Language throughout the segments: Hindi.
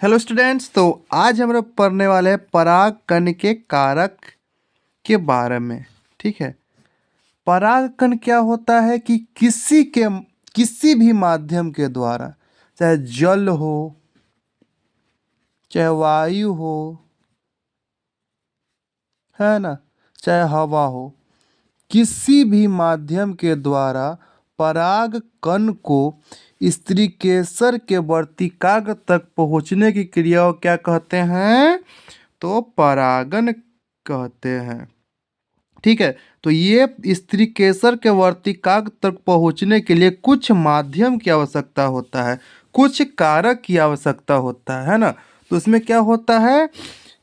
Hello students. तो आज हम लोग पढ़ने वाले हैं परागकण के कारक के बारे में। ठीक है, परागकण क्या होता है कि किसी भी माध्यम के द्वारा, चाहे जल हो, चाहे वायु हो, है ना, चाहे हवा हो, किसी भी माध्यम के द्वारा परागकण को स्त्रीकेसर के वर्तिकाग्र तक पहुंचने की क्रिया को क्या कहते हैं? तो परागन कहते हैं। ठीक है, तो ये स्त्रीकेसर के वर्तिकाग्र तक पहुंचने के लिए कुछ माध्यम की आवश्यकता होता है, कुछ कारक की आवश्यकता होता है ना। तो उसमें क्या होता है,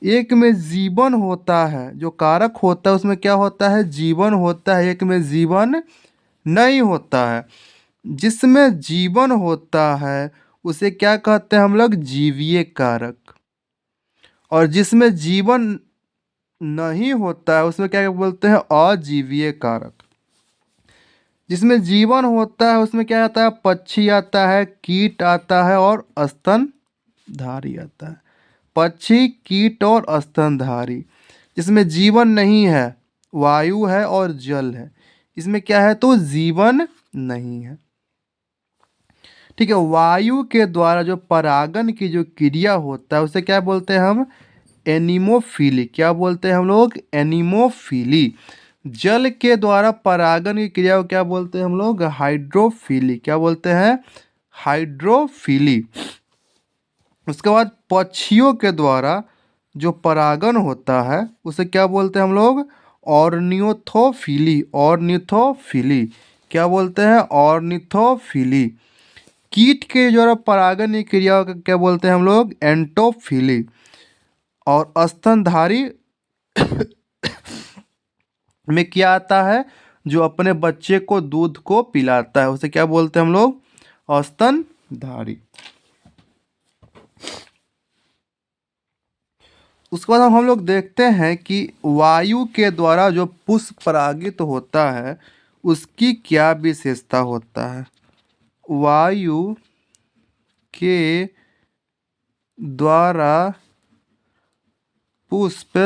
एक में जीवन होता है, जो कारक होता है उसमें क्या होता है, जीवन होता है, एक में जीवन नहीं होता है। जिसमें जीवन होता है उसे क्या कहते हैं हम लोग? जीवीय कारक। और जिसमें जीवन नहीं होता है उसमें क्या बोलते हैं? अजीवीय कारक। जिसमें जीवन होता है उसमें क्या आता है? पक्षी आता है, कीट आता है और स्तनधारी आता है। पक्षी, कीट और स्तनधारी। जिसमें जीवन नहीं है, वायु है और जल है, इसमें क्या है? तो जीवन नहीं है। ठीक है, वायु के द्वारा जो परागन की जो क्रिया होता है उसे क्या बोलते हैं हम? एनिमोफिली। क्या बोलते हैं हम लोग? एनिमोफिली। जल के द्वारा परागन की क्रिया को क्या बोलते हैं हम लोग? हाइड्रोफिली। क्या बोलते हैं? हाइड्रोफिली। उसके बाद पक्षियों के द्वारा जो परागन होता है उसे क्या बोलते हैं हम लोग? ऑर्निथोफिली। ऑर्निथोफिली। क्या बोलते हैं? ऑर्निथोफिली। कीट के द्वारा परागन की क्रिया को क्या बोलते हैं हम लोग? एंटोफिली। और स्तनधारी में क्या आता है? जो अपने बच्चे को दूध को पिलाता है उसे क्या बोलते हैं हम लोग? स्तनधारी। उसके बाद हम लोग देखते हैं कि वायु के द्वारा जो पुष्प परागित होता है उसकी क्या विशेषता होता है? वायु के द्वारा पुष्प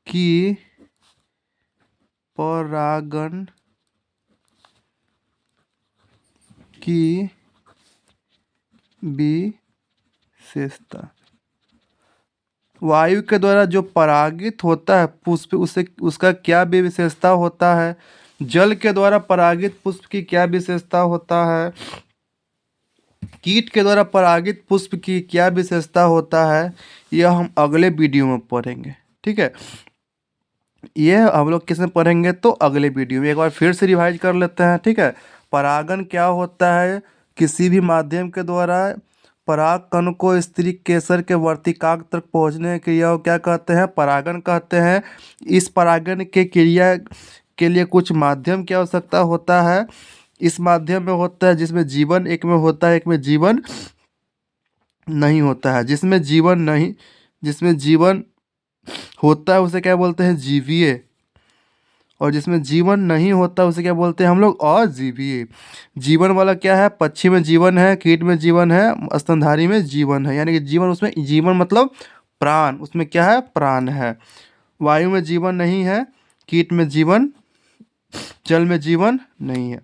की परागन की विशेषता। वायु के द्वारा जो परागित होता है पुष्प, उसे उसका क्या विशेषता होता है? जल के द्वारा परागित पुष्प की क्या विशेषता होता है? कीट के द्वारा परागित पुष्प की क्या विशेषता होता है? यह हम अगले वीडियो में पढ़ेंगे। ठीक है, ये हम लोग किस में पढ़ेंगे? तो अगले वीडियो में। एक बार फिर से रिवाइज कर लेते हैं। ठीक है, परागन क्या होता है? किसी भी माध्यम के द्वारा परागकण को स्त्री केसर के वर्तिकाग्र तक पहुंचने की क्रिया को क्या कहते हैं? परागन कहते हैं। इस परागन के क्रिया के लिए कुछ माध्यम की आवश्यकता होता है। इस माध्यम में होता है जिसमें जीवन एक में होता है, एक में जीवन नहीं होता है। जिसमें जीवन होता है उसे क्या बोलते हैं? जीवीय। और जिसमें जीवन नहीं होता उसे क्या बोलते हैं हम लोग? अजीवीय। जीवन वाला क्या है? पक्षी में जीवन है, कीट में जीवन है, स्तनधारी में जीवन है। यानी कि जीवन, उसमें जीवन मतलब प्राण, उसमें क्या है? प्राण है। वायु में जीवन नहीं है, कीट में जीवन, जल में जीवन नहीं है।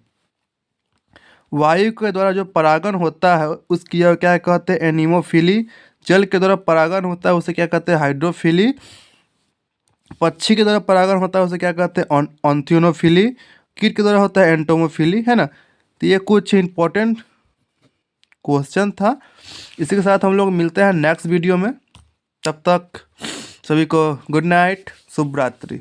वायु के द्वारा जो परागन होता है उस क्रिया को क्या कहते हैं? एनिमोफिली। जल के द्वारा परागन होता है उसे क्या कहते हैं? हाइड्रोफिली। पक्षी के द्वारा परागन होता है उसे क्या कहते हैं? ऑन्थियोनोफिली। कीट के द्वारा होता है एंटोमोफिली, है ना। तो ये कुछ इंपॉर्टेंट क्वेश्चन था। इसी के साथ हम लोग मिलते हैं नेक्स्ट वीडियो में। तब तक सभी को गुड नाइट, शुभ रात्रि।